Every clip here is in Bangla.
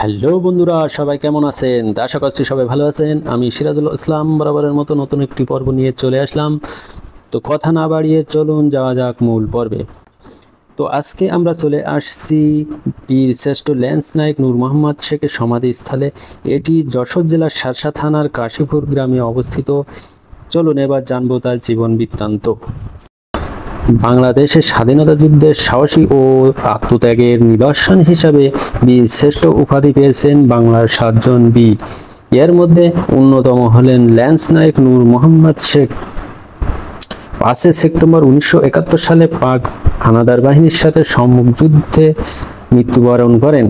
হ্যালো বন্ধুরা, সবাই কেমন আছেন? আশা করছি সবাই ভালো আছেন। আমি সিরাজুল ইসলাম বরাবরের মতো নতুন একটি পর্ব নিয়ে চলে আসলাম। তো কথা না বাড়িয়ে চলুন যাওয়া যাক মূল পর্বে। তো আজকে আমরা চলে আসছি বীর শ্রেষ্ঠ ল্যান্স নায়ক নূর মোহাম্মদ শেখের সমাধিস্থলে। এটি যশোর জেলার শার্শা থানার কাশীপুর গ্রামে অবস্থিত। চলুন এবার জানবো তার জীবন বৃত্তান্ত। বাংলাদেশের স্বাধীনতা যুদ্ধের সাহসী ও আত্মত্যাগের নিদর্শন হিসাবে বীর শ্রেষ্ঠ উপাধি পেয়েছেন বাংলার 7 জন বীর। এর মধ্যে অন্যতম হলেন ল্যান্স নায়ক নূর মোহাম্মদ শেখ। 5 সেপ্টেম্বর 1971 সালে পাক হানাদার বাহিনীর সাথে সম্মুখ যুদ্ধে মৃত্যুবরণ করেন।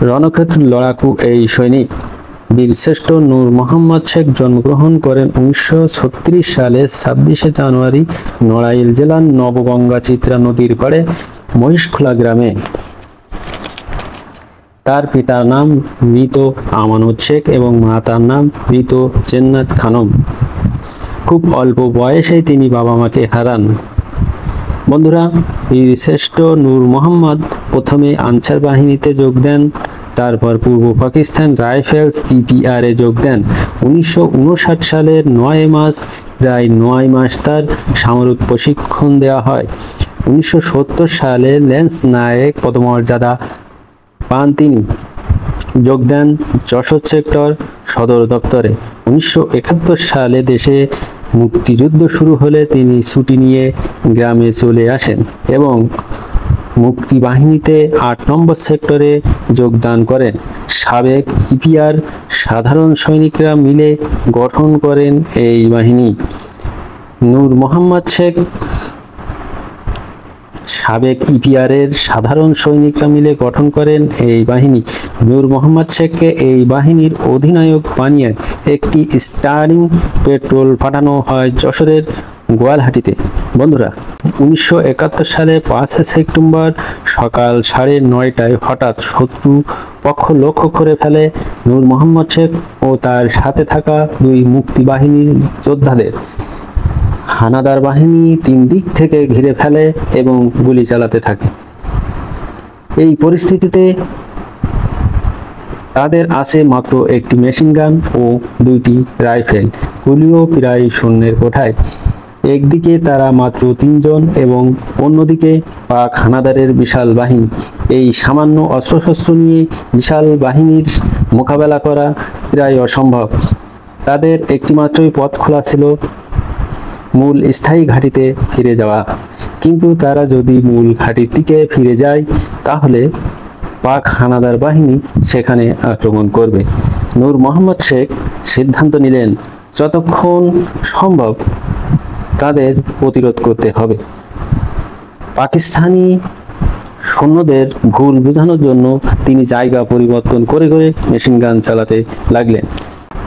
রণক্ষেত্র লড়াকু এই সৈনিক বীরশ্রেষ্ঠ নূর মোহাম্মদ শেখ জন্মগ্রহণ করেন 1936 সালে 26 জানুয়ারি নড়াইল জেলার নবগঙ্গা চিত্রা নদীর পাড়ে মহিষখোলা গ্রামে। তার পিতার নাম মৃত আমানত শেখ এবং মাতার নাম মৃত চেন্নাত খানম। খুব অল্প বয়সেই তিনি বাবা মাকে হারান। বন্ধুরা, বীরশ্রেষ্ঠ নূর মোহাম্মদ প্রথমে আনসার বাহিনীতে যোগ দেন, তারপর পূর্ব পাকিস্তান রাইফেলস ইপিআরে যোগ দেন। 1959 সালের 9 মার্চ প্রায় 9 মাস তার সামরিক প্রশিক্ষণ দেওয়া হয়। 1970 সালে ল্যান্স নায়েক পদমর্যাদা পান। তিনি যোগ দেন যশোর সেক্টর সদর দপ্তরে। 1971 সালে দেশে মুক্তিযুদ্ধ শুরু হলে তিনি ছুটি নিয়ে গ্রামে চলে আসেন এবং মুক্তি বাহিনীতে 8 নম্বর সেক্টরে যোগদান করেন। সাবেক ইপিআর সাধারণ সৈনিকরা মিলে গঠন করেন এই বাহিনী। নূর মোহাম্মদ শেখ সাবেক ইপিআরের সাধারণ সৈনিকরা মিলে গঠন করেন এই বাহিনী। নূর মোহাম্মদ শেখকে এই বাহিনীর অধিনায়ক বানিয়ে একটি স্টার্লিং পেট্রোল পাঠানো হয় যশোরের গোয়ালহাটিতে। বন্ধুরা, 1971 সালে 5 সেপ্টেম্বর সকাল 9:30টায় হঠাৎ শত্রু পক্ষ লক্ষ্য করে ফেলে নূর মোহাম্মদ শেখ ও তার সাথে থাকা 2 মুক্তি বাহিনীর যোদ্ধাদের। হানাদার বাহিনী 3 দিক থেকে ঘিরে ফেলে এবং গুলি চালাতে থাকে। এই পরিস্থিতিতে তাদের আছে মাত্র একটি মেশিনগান ও 2টি রাইফেল। গুলিও প্রায় শূন্যের কোঠায়। একদিকে তারা মাত্র 3 জন এবং অন্যদিকে পাক হানাদারের বিশাল বাহিনী। এই সামান্য অস্ত্রশস্ত্র নিয়ে বিশাল বাহিনীর মোকাবেলা করা প্রায় অসম্ভব। তাদের একটিমাত্রই পথ খোলা ছিল, মূল স্থায়ী ঘাঁটিতে ফিরে যাওয়া। কিন্তু তারা যদি মূল ঘাঁটির দিকে ফিরে যায় তাহলে পাক হানাদার বাহিনী সেখানে আক্রমণ করবে। নূর মোহাম্মদ শেখ সিদ্ধান্ত নিলেন যতক্ষণ সম্ভব তাদের প্রতিরোধ করতে হবে। পাকিস্তানি সৈন্যদের ভুল বোঝানোর জন্য তিনি জায়গা পরিবর্তন করে করে মেশিনগান চালাতে লাগলেন।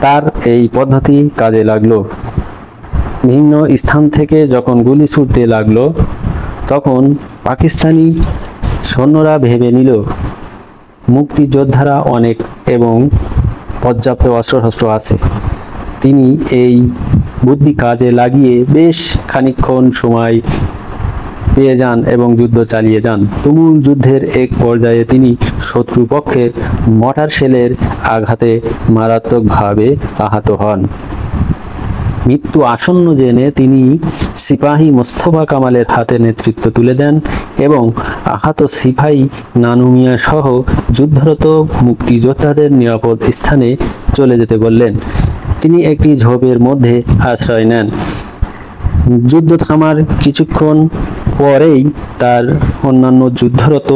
তার এই পদ্ধতি কাজে লাগলো। ভিন্ন স্থান থেকে যখন গুলি ছুটতে লাগলো তখন পাকিস্তানি সৈন্যরা ভেবে নিল মুক্তিযোদ্ধারা অনেক এবং পর্যাপ্ত অস্ত্রশস্ত্র আছে। তিনি এই বুদ্ধি কাজে লাগিয়ে বেশ খানিকক্ষণ সময় পেয়ে যান এবং যুদ্ধ চালিয়ে যান। তুমুল যুদ্ধের এক পর্যায়ে তিনি শত্রুপক্ষের মর্টার শেলের আঘাতে মারাত্মকভাবে আহত হন। মৃত্যু আসন্ন জেনে তিনি সিপাহী মোস্তফা কামালের হাতে নেতৃত্ব তুলে দেন এবং আহত সিপাহী নানু মিয়া সহ যুদ্ধরত মুক্তিযোদ্ধাদের নিরাপদ স্থানে চলে যেতে বললেন। তিনি একটি ঝোপের মধ্যে আশ্রয় নেন। যুদ্ধ থামার কিছুক্ষণ পরেই তার অন্যান্য যুদ্ধরত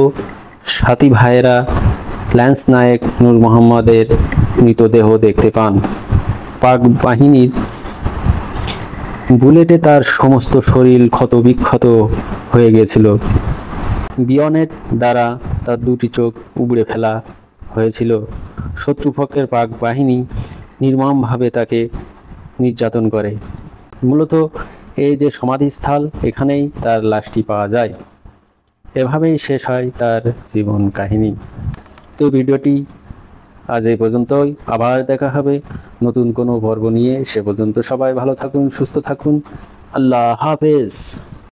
সাথী ভাইয়েরা ল্যান্স নায়েক নূর মোহাম্মদের মৃতদেহ দেখতে পান। পাক বাহিনীর বুলেটে তার সমস্ত শরীর ক্ষতবিক্ষত হয়ে গিয়েছিল। বিয়নেট দ্বারা তার 2টি চোখ উবড়ে ফেলা হয়েছিল। শত্রুপক্ষের পাক বাহিনী নির্মমভাবে তাকে নির্যাতন করে। মূলত এই যে সমাধিস্থল, এখানেই তার লাশটি পাওয়া যায়। এভাবেই শেষ হয় তার জীবন কাহিনী। তো ভিডিওটি আজ এই পর্যন্তই। আবার দেখা হবে নতুন কোনো পর্ব নিয়ে। সে পর্যন্ত সবাই ভালো থাকুন, সুস্থ থাকুন। আল্লাহ হাফেজ।